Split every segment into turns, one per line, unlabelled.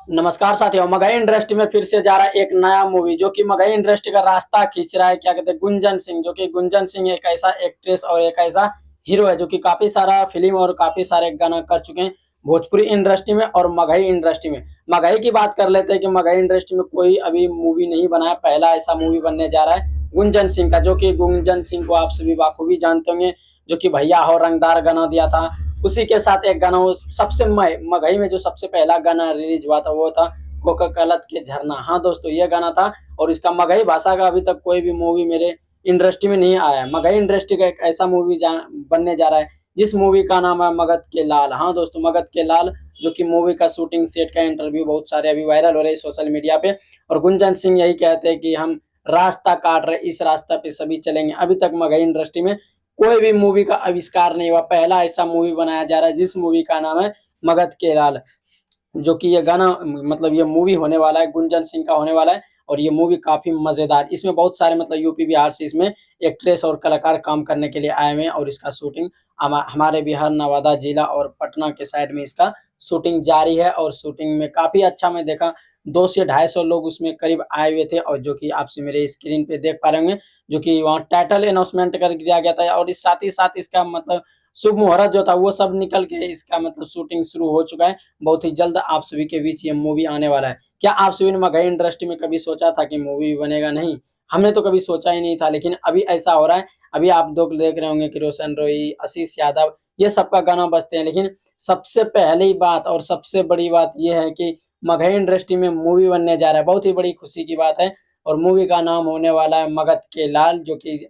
नमस्कार साथियों, मगही इंडस्ट्री में फिर से जा रहा है एक नया मूवी जो कि मगही इंडस्ट्री का रास्ता खींच रहा है। क्या कहते हैं, गुंजन सिंह। जो कि गुंजन सिंह एक ऐसा एक्ट्रेस और एक ऐसा हीरो है जो कि काफी सारा फिल्म और काफी सारे गाना कर चुके हैं भोजपुरी इंडस्ट्री में और मगही इंडस्ट्री में। मगही की बात कर लेते हैं कि मगही इंडस्ट्री में कोई अभी मूवी नहीं बना है, पहला ऐसा मूवी बनने जा रहा है गुंजन सिंह का। जो कि गुंजन सिंह को आप सभी बाखूबी जानते होंगे, जो कि भैया हो रंगदार गाना दिया था। उसी के साथ एक गाना वो सबसे मगही में जो सबसे पहला गाना रिलीज हुआ था वो था कोका कलत के झरना। हाँ दोस्तों, ये गाना था। और इसका मगही भाषा का अभी तक कोई भी मूवी मेरे इंडस्ट्री में नहीं आया है। मगही इंडस्ट्री का एक ऐसा मूवी बनने जा रहा है जिस मूवी का नाम है मगध के लाल। हाँ दोस्तों, मगध के लाल। जो कि मूवी का शूटिंग सेट का इंटरव्यू बहुत सारे अभी वायरल हो रहे हैं सोशल मीडिया पे। और गुंजन सिंह यही कहते हैं कि हम रास्ता काट रहे, इस रास्ता पे सभी चलेंगे। अभी तक मगही इंडस्ट्री में कोई भी मूवी का आविष्कार नहीं हुआ, पहला ऐसा मूवी बनाया जा रहा है जिस मूवी का नाम है मगध के लाल। जो कि ये गाना मतलब ये मूवी होने वाला है, गुंजन सिंह का होने वाला है। और ये मूवी काफी मजेदार, इसमें बहुत सारे मतलब यूपी बिहार से इसमें एक्ट्रेस और कलाकार काम करने के लिए आए हुए हैं। और इसका शूटिंग हमारे बिहार नवादा जिला और पटना के साइड में इसका शूटिंग जारी है। और शूटिंग में काफी अच्छा मैं देखा, 200 से 250 लोग उसमें करीब आए हुए थे। और जो कि आपसे मेरे स्क्रीन पे देख पा रहे होंगे, जो कि वहाँ टाइटल अनाउंसमेंट कर दिया गया था। और इस साथ ही साथ इसका मतलब शुभ मुहूर्त जो था वो सब निकल के इसका मतलब शूटिंग शुरू हो चुका है। बहुत ही जल्द आप सभी के बीच ये मूवी आने वाला है। क्या आप सभी ने मगही इंडस्ट्री में कभी सोचा था कि मूवी बनेगा? नहीं, हमने तो कभी सोचा ही नहीं था, लेकिन अभी ऐसा हो रहा है। अभी आप लोग देख रहे होंगे कि रोशन रोई, आशीष यादव, ये सबका गाना बजते हैं। लेकिन सबसे पहली बात और सबसे बड़ी बात ये है कि मगही इंडस्ट्री में मूवी बनने जा रहा है, बहुत ही बड़ी खुशी की बात है। और मूवी का नाम होने वाला है मगध के लाल। जो कि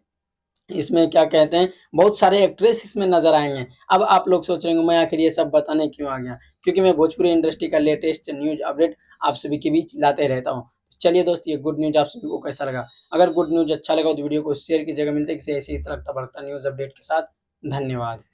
इसमें क्या कहते हैं, बहुत सारे एक्ट्रेस इसमें नज़र आएँगे। अब आप लोग सोच रहे होंगे मैं आखिर ये सब बताने क्यों आ गया? क्योंकि मैं भोजपुरी इंडस्ट्री का लेटेस्ट न्यूज़ अपडेट आप सभी के बीच लाते रहता हूँ। चलिए दोस्त, ये गुड न्यूज़ आप सभी को कैसा लगा? अगर गुड न्यूज़ अच्छा लगा तो वीडियो को शेयर कीजिएगा। मिलते हैं किसी ऐसे ही तड़कता भड़कता न्यूज़ अपडेट के साथ। धन्यवाद।